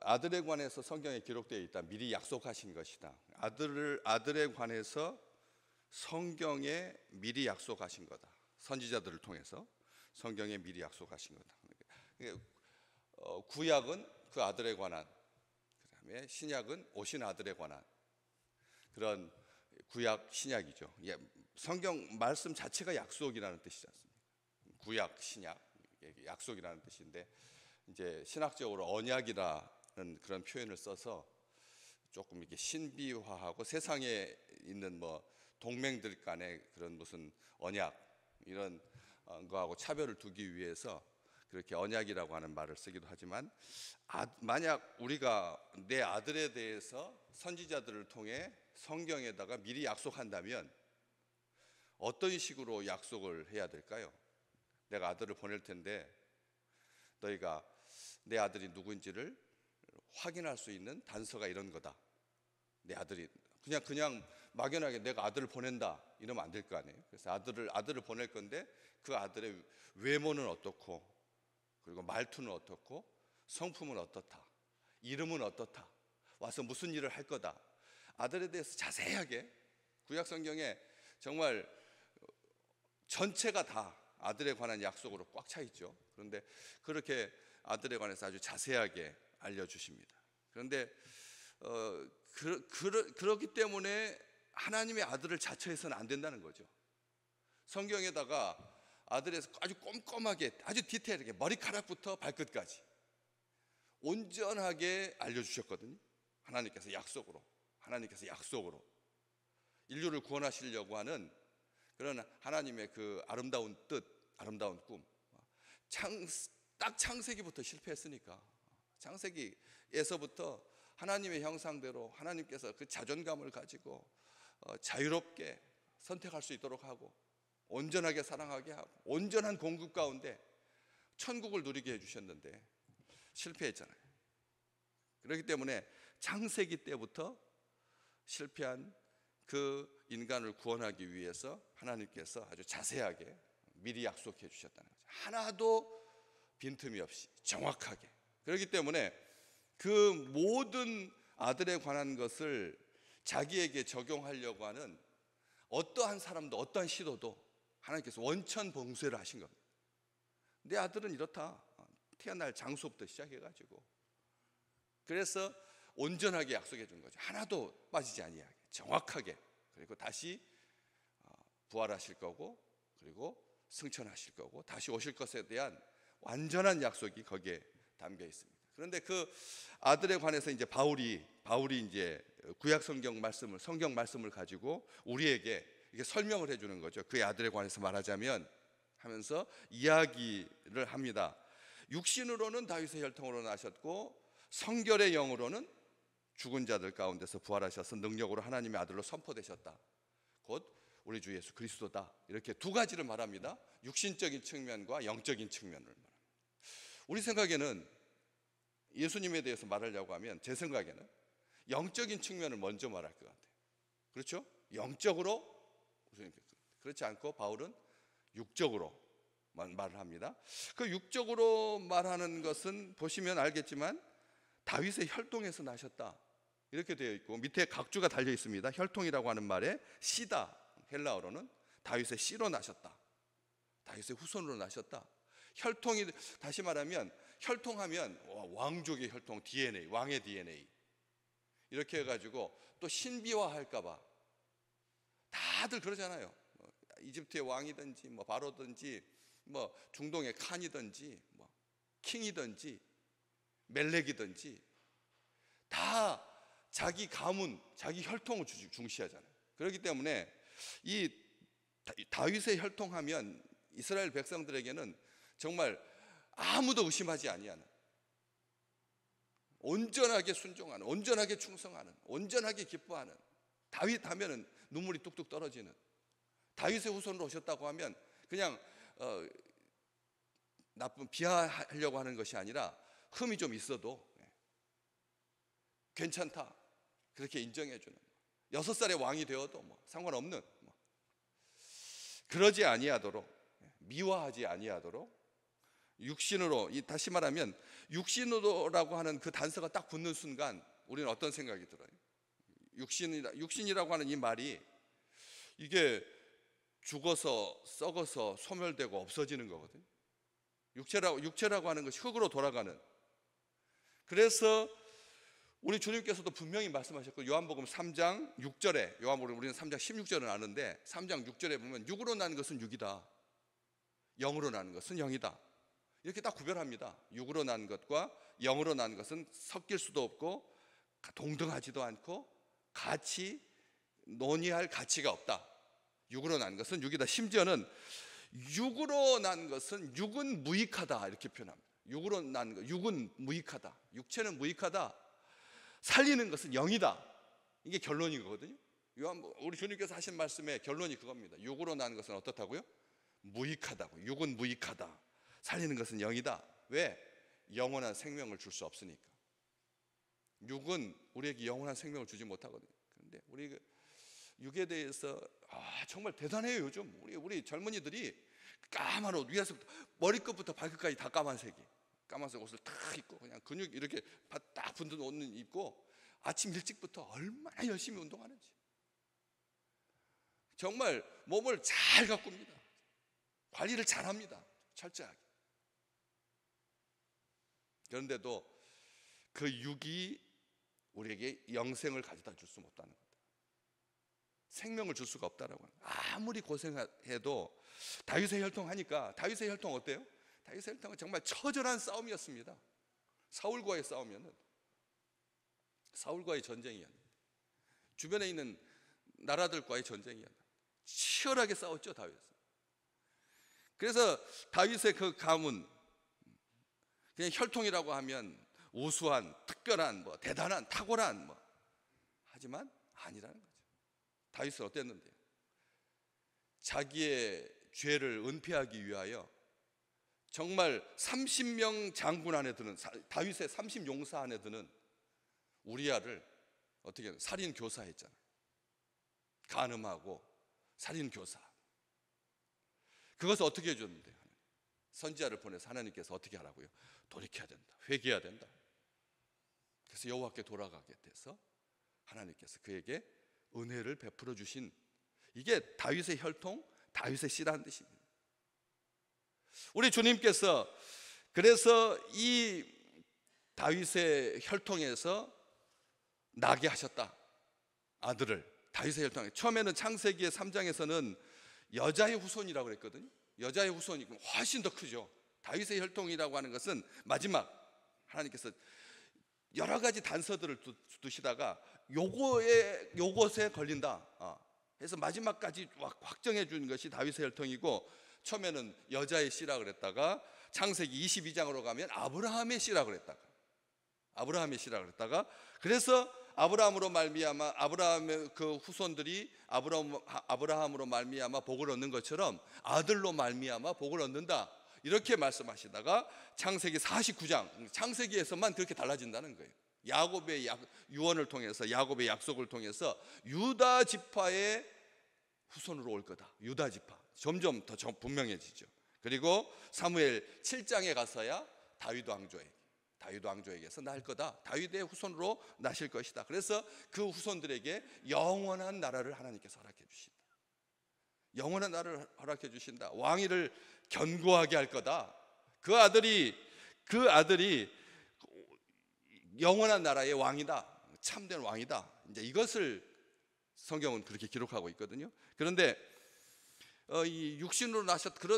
아들에 관해서 성경에 기록되어 있다. 미리 약속하신 것이다. 아들에 관해서 성경에 미리 약속하신 거다. 선지자들을 통해서 성경에 미리 약속하신 거다. 구약은 그 아들에 관한, 그다음에 신약은 오신 아들에 관한 그런 구약 신약이죠. 성경 말씀 자체가 약속이라는 뜻이지 않습니까? 구약 신약 약속이라는 뜻인데, 이제 신학적으로 언약이라는 그런 표현을 써서 조금 이렇게 신비화하고 세상에 있는 뭐 동맹들 간의 그런 무슨 언약 이런 거하고 차별을 두기 위해서 그렇게 언약이라고 하는 말을 쓰기도 하지만, 만약 우리가 내 아들에 대해서 선지자들을 통해 성경에다가 미리 약속한다면 어떤 식으로 약속을 해야 될까요? 내가 아들을 보낼 텐데 너희가 내 아들이 누구인지를 확인할 수 있는 단서가 이런 거다. 내 아들이 그냥 막연하게 내가 아들을 보낸다 이러면 안 될 거 아니에요. 그래서 아들을 보낼 건데 그 아들의 외모는 어떻고, 그리고 말투는 어떻고, 성품은 어떻다, 이름은 어떻다, 와서 무슨 일을 할 거다, 아들에 대해서 자세하게 구약 성경에 정말 전체가 다 아들에 관한 약속으로 꽉 차 있죠. 그런데 그렇게 아들에 관해서 아주 자세하게 알려주십니다. 그런데 그렇기 때문에 하나님의 아들을 자처해서는 안 된다는 거죠. 성경에다가 아들에서 아주 꼼꼼하게, 아주 디테일하게 머리카락부터 발끝까지 온전하게 알려주셨거든요. 하나님께서 약속으로 인류를 구원하시려고 하는 그런 하나님의 그 아름다운 뜻, 아름다운 꿈. 딱 창세기부터 실패했으니까, 창세기에서부터 하나님의 형상대로 하나님께서 그 자존감을 가지고 자유롭게 선택할 수 있도록 하고, 온전하게 사랑하게 하고, 온전한 공급 가운데 천국을 누리게 해주셨는데 실패했잖아요. 그렇기 때문에 창세기 때부터 실패한 그 인간을 구원하기 위해서 하나님께서 아주 자세하게 미리 약속해 주셨다는 거죠. 하나도 빈틈이 없이 정확하게. 그렇기 때문에 그 모든 아들에 관한 것을 자기에게 적용하려고 하는 어떠한 사람도, 어떠한 시도도 하나님께서 원천 봉쇄를 하신 겁니다. 내 아들은 이렇다, 태어날 장소부터 시작해가지고. 그래서 온전하게 약속해 준 거죠. 하나도 빠지지 아니하게, 정확하게. 그리고 다시 부활하실 거고, 그리고 승천하실 거고, 다시 오실 것에 대한 완전한 약속이 거기에 담겨 있습니다. 그런데 그 아들에 관해서 이제 바울이 이제 구약 성경 말씀을 가지고 우리에게 이렇게 설명을 해주는 거죠. 그 아들에 관해서 말하자면 하면서 이야기를 합니다. 육신으로는 다윗의 혈통으로 나셨고 성결의 영으로는 죽은 자들 가운데서 부활하셔서 능력으로 하나님의 아들로 선포되셨다. 곧 우리 주 예수 그리스도다. 이렇게 두 가지를 말합니다. 육신적인 측면과 영적인 측면을 말합니다. 우리 생각에는 예수님에 대해서 말하려고 하면, 제 생각에는 영적인 측면을 먼저 말할 것 같아요. 그렇죠? 영적으로. 그렇지 않고 바울은 육적으로 말을 합니다. 그 육적으로 말하는 것은 보시면 알겠지만 다윗의 혈통에서 나셨다 이렇게 되어 있고, 밑에 각주가 달려 있습니다. 혈통이라고 하는 말에 씨다, 헬라어로는 다윗의 씨로 나셨다, 다윗의 후손으로 나셨다. 혈통이, 다시 말하면 혈통하면 왕족의 혈통, DNA, 왕의 DNA 이렇게 해가지고 또 신비화할까봐 다들 그러잖아요. 이집트의 왕이든지 뭐 바로든지 뭐 중동의 칸이든지 뭐 킹이든지 멜렉이든지 다 자기 가문, 자기 혈통을 중시하잖아요. 그렇기 때문에 이 다윗의 혈통하면 이스라엘 백성들에게는 정말 아무도 의심하지 아니하는, 온전하게 순종하는, 온전하게 충성하는, 온전하게 기뻐하는, 다윗 하면은 눈물이 뚝뚝 떨어지는, 다윗의 후손으로 오셨다고 하면 그냥 나쁜 비하하려고 하는 것이 아니라 흠이 좀 있어도 괜찮다 그렇게 인정해주는, 6살의 왕이 되어도 뭐 상관없는, 그러지 아니하도록, 미화하지 아니하도록 육신으로, 다시 말하면 육신으로라고 하는 그 단서가 딱 붙는 순간 우리는 어떤 생각이 들어요? 육신이라고 하는 이 말이 이게 죽어서 썩어서 소멸되고 없어지는 거거든요. 육체라고 하는 것이 흙으로 돌아가는. 그래서 우리 주님께서도 분명히 말씀하셨고, 요한복음 3장 6절에, 요한복음 우리는 3장 16절은 아는데 3장 6절에 보면 육으로 난 것은 육이다, 영으로 난 것은 영이다, 이렇게 딱 구별합니다. 육으로 난 것과 영으로 난 것은 섞일 수도 없고 동등하지도 않고 같이 논의할 가치가 없다. 육으로 난 것은 육이다. 심지어는 육으로 난 것은 육은 무익하다, 이렇게 표현합니다. 육으로 난 것, 육은 무익하다, 육체는 무익하다, 살리는 것은 영이다. 이게 결론이거든요. 우리 주님께서 하신 말씀의 결론이 그겁니다. 육으로 난 것은 어떻다고요? 무익하다고. 육은 무익하다, 살리는 것은 영이다. 왜? 영원한 생명을 줄 수 없으니까. 육은 우리에게 영원한 생명을 주지 못하거든요. 그런데 우리 육에 대해서 정말 대단해요. 요즘 우리 젊은이들이 까만 옷, 위에서부터 머리끝부터 발끝까지 다 까만색이, 까만색 옷을 딱 입고 그냥 근육 이렇게 딱 붙는 옷 입고 아침 일찍부터 얼마나 열심히 운동하는지, 정말 몸을 잘 가꿉니다. 관리를 잘합니다, 철저하게. 그런데도 그 육이 우리에게 영생을 가져다 줄 수 없다는 겁니다. 생명을 줄 수가 없다라고 하는 거예요. 아무리 고생해도 다윗의 혈통하니까. 다윗의 혈통 어때요? 다윗의 혈통은 정말 처절한 싸움이었습니다. 사울과의 싸움이었는데, 사울과의 전쟁이었는데, 주변에 있는 나라들과의 전쟁이었는데 치열하게 싸웠죠, 다윗은. 그래서 다윗의 그 가문, 그냥 혈통이라고 하면 우수한, 특별한, 대단한, 탁월한, 하지만 아니라는 거죠. 다윗은 어땠는데요? 자기의 죄를 은폐하기 위하여 정말 30명 장군 안에 드는, 다윗의 30용사 안에 드는 우리아를 어떻게 살인 교사했잖아요. 간음하고 살인 교사. 그것을 어떻게 해줬는데요? 선지자를 보내서 하나님께서 어떻게 하라고요? 돌이켜야 된다, 회개해야 된다. 그래서 여호와께 돌아가게 돼서 하나님께서 그에게 은혜를 베풀어 주신, 이게 다윗의 혈통, 다윗의 씨라는 뜻입니다. 우리 주님께서 그래서 이 다윗의 혈통에서 나게 하셨다, 아들을. 다윗의 혈통에 처음에는 창세기의 3장에서는 여자의 후손이라고 그랬거든요. 여자의 후손이 훨씬 더 크죠. 다윗의 혈통이라고 하는 것은 마지막 하나님께서 여러 가지 단서들을 두시다가 요것에 걸린다 해서 마지막까지 확정해 준 것이 다윗의 혈통이고, 처음에는 여자의 씨라 그랬다가 창세기 22장으로 가면 아브라함의 씨라 그랬다가, 그래서 아브라함으로 말미암아, 아브라함의 그 후손들이 아브라함으로 말미암아 복을 얻는 것처럼 아들로 말미암아 복을 얻는다, 이렇게 말씀하시다가 창세기 49장, 창세기에서만 그렇게 달라진다는 거예요. 야곱의 유언을 통해서, 야곱의 약속을 통해서 유다 지파의 후손으로 올 거다. 유다 지파 점점 더 분명해지죠. 그리고 사무엘 7장에 가서야 다윗 왕조에게서 날 거다. 다윗의 후손으로 나실 것이다. 그래서 그 후손들에게 영원한 나라를 하나님께서 허락해 주신다. 영원한 나라를 허락해 주신다. 왕위를 견고하게 할 거다. 그 아들이 영원한 나라의 왕이다. 참된 왕이다. 이제 이것을 성경은 그렇게 기록하고 있거든요. 그런데 이 육신으로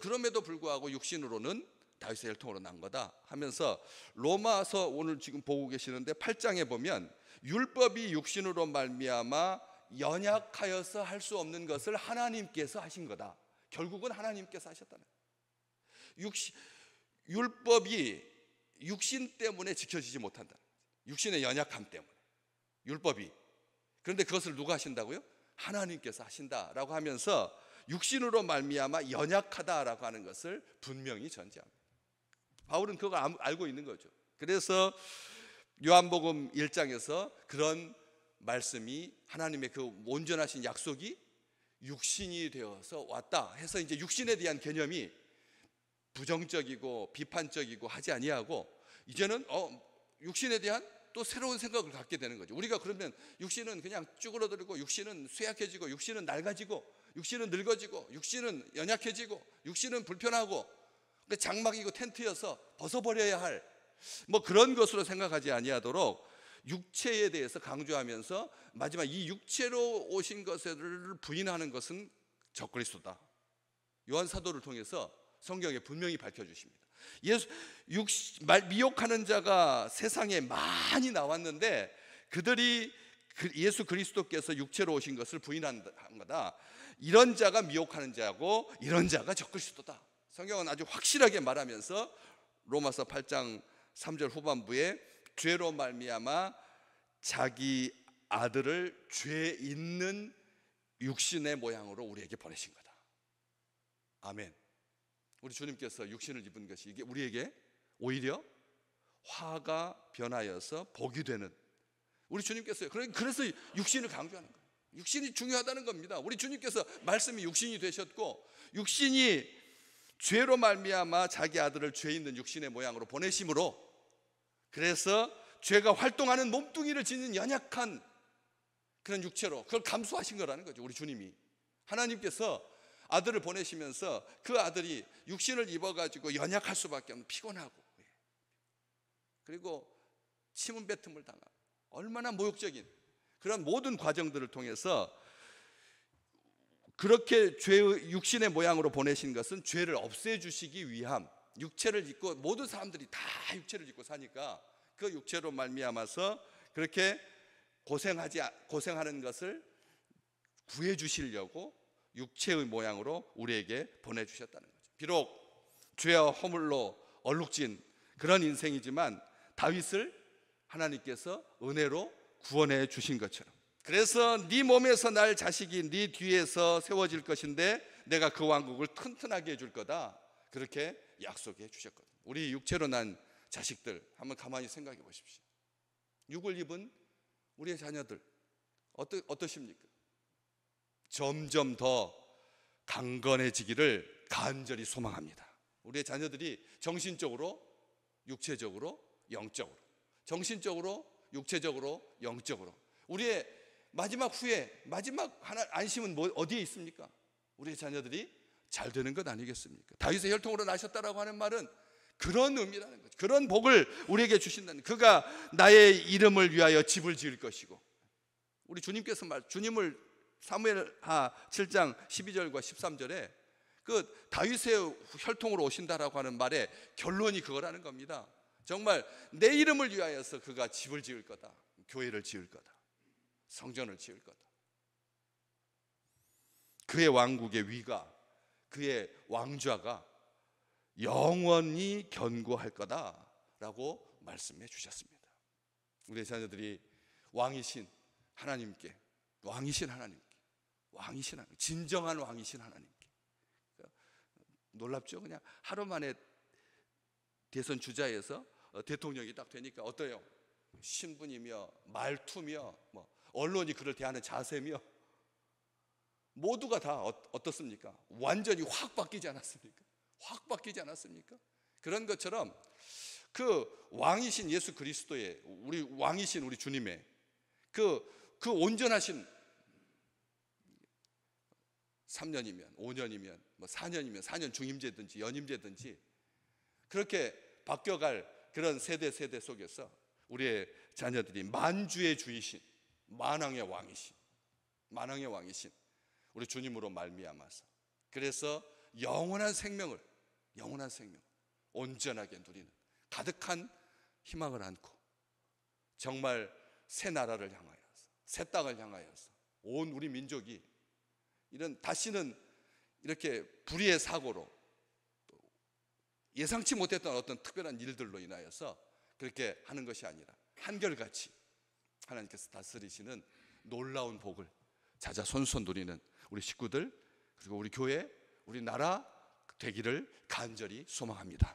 그럼에도 불구하고 육신으로는 다윗의 혈통으로 난 거다 하면서, 로마서 오늘 지금 보고 계시는데 8장에 보면 율법이 육신으로 말미암아 연약하여서 할 수 없는 것을 하나님께서 하신 거다. 결국은 하나님께서 하셨다는 거예요. 율법이 육신 때문에 지켜지지 못한다. 육신의 연약함 때문에 율법이. 그런데 그것을 누가 하신다고요? 하나님께서 하신다라고 하면서 육신으로 말미암아 연약하다라고 하는 것을 분명히 전제합니다. 바울은 그걸 알고 있는 거죠. 그래서 요한복음 1장에서 그런 말씀이, 하나님의 그 온전하신 약속이 육신이 되어서 왔다 해서 이제 육신에 대한 개념이 부정적이고 비판적이고 하지 아니하고 이제는 육신에 대한 또 새로운 생각을 갖게 되는 거죠. 우리가 그러면 육신은 그냥 쭈그러들고, 육신은 쇠약해지고, 육신은 낡아지고, 육신은 늙어지고, 육신은 연약해지고, 육신은 불편하고, 장막이고 텐트여서 벗어버려야 할 뭐 그런 것으로 생각하지 아니하도록 육체에 대해서 강조하면서 마지막 이 육체로 오신 것을 부인하는 것은 적그리스도다. 요한 사도를 통해서 성경에 분명히 밝혀주십니다. 미혹하는 자가 세상에 많이 나왔는데 그들이 예수 그리스도께서 육체로 오신 것을 부인한 거다. 이런 자가 미혹하는 자고 이런 자가 적그리스도다. 성경은 아주 확실하게 말하면서 로마서 8장 3절 후반부에 죄로 말미암아 자기 아들을 죄 있는 육신의 모양으로 우리에게 보내신 거다. 아멘. 우리 주님께서 육신을 입은 것이 이게 우리에게 오히려 화가 변하여서 복이 되는, 우리 주님께서 그래서 육신을 강조하는 거예요. 육신이 중요하다는 겁니다. 우리 주님께서 말씀이 육신이 되셨고, 육신이 죄로 말미암아 자기 아들을 죄 있는 육신의 모양으로 보내심으로, 그래서 죄가 활동하는 몸뚱이를 지닌 연약한 그런 육체로 그걸 감수하신 거라는 거죠. 우리 주님이, 하나님께서 아들을 보내시면서 그 아들이 육신을 입어가지고 연약할 수밖에 없는, 피곤하고, 그리고 침은 뱉음을 당하고 얼마나 모욕적인 그런 모든 과정들을 통해서 그렇게 육신의 모양으로 보내신 것은 죄를 없애주시기 위함. 육체를 입고, 모든 사람들이 다 육체를 입고 사니까 그 육체로 말미암아서 그렇게 고생하는 것을 구해주시려고 육체의 모양으로 우리에게 보내주셨다는 거죠. 비록 죄와 허물로 얼룩진 그런 인생이지만 다윗을 하나님께서 은혜로 구원해 주신 것처럼, 그래서 네 몸에서 날 자식이 네 뒤에서 세워질 것인데 내가 그 왕국을 튼튼하게 해줄 거다, 그렇게 약속해 주셨거든요. 우리 육체로 난 자식들 한번 가만히 생각해 보십시오. 육을 입은 우리의 자녀들 어떠십니까? 점점 더 강건해지기를 간절히 소망합니다. 우리의 자녀들이 정신적으로, 육체적으로, 영적으로, 정신적으로, 육체적으로, 영적으로, 우리의 마지막 후에 마지막 하나 안심은 어디에 있습니까? 우리의 자녀들이 잘 되는 것 아니겠습니까? 다윗의 혈통으로 나셨다라고 하는 말은 그런 의미라는 거죠. 그런 복을 우리에게 주신다는, 그가 나의 이름을 위하여 집을 지을 것이고, 우리 주님께서 주님을 사무엘하 7장 12절과 13절에 그 다윗의 혈통으로 오신다라고 하는 말의 결론이 그거라는 겁니다. 정말 내 이름을 위하여서 그가 집을 지을 거다, 교회를 지을 거다, 성전을 지을 거다. 그의 왕국의 위가, 그의 왕좌가 영원히 견고할 거다라고 말씀해 주셨습니다. 우리의 자녀들이 왕이신 하나님께, 진정한 왕이신 하나님께, 놀랍죠? 그냥 하루 만에 대선 주자에서 대통령이 딱 되니까 어때요? 신분이며 말투며 언론이 그를 대하는 자세며 모두가 다 어떻습니까? 완전히 확 바뀌지 않았습니까? 그런 것처럼 그 왕이신 예수 그리스도의, 우리 왕이신 우리 주님의 그 온전하신 3년이면 5년이면 4년이면 4년 중임제든지 연임제든지 그렇게 바뀌어갈 그런 세대 속에서 우리의 자녀들이 만주의 주이신, 만왕의 왕이신 우리 주님으로 말미암아서, 그래서 영원한 생명을 온전하게 누리는 가득한 희망을 안고 정말 새 나라를 향하여서, 새 땅을 향하여서 온 우리 민족이 이런 다시는 이렇게 불의의 사고로 예상치 못했던 어떤 특별한 일들로 인하여서 그렇게 하는 것이 아니라 한결같이 하나님께서 다스리시는 놀라운 복을 자자손손 누리는 우리 식구들, 그리고 우리 교회, 우리 나라 되기를 간절히 소망합니다.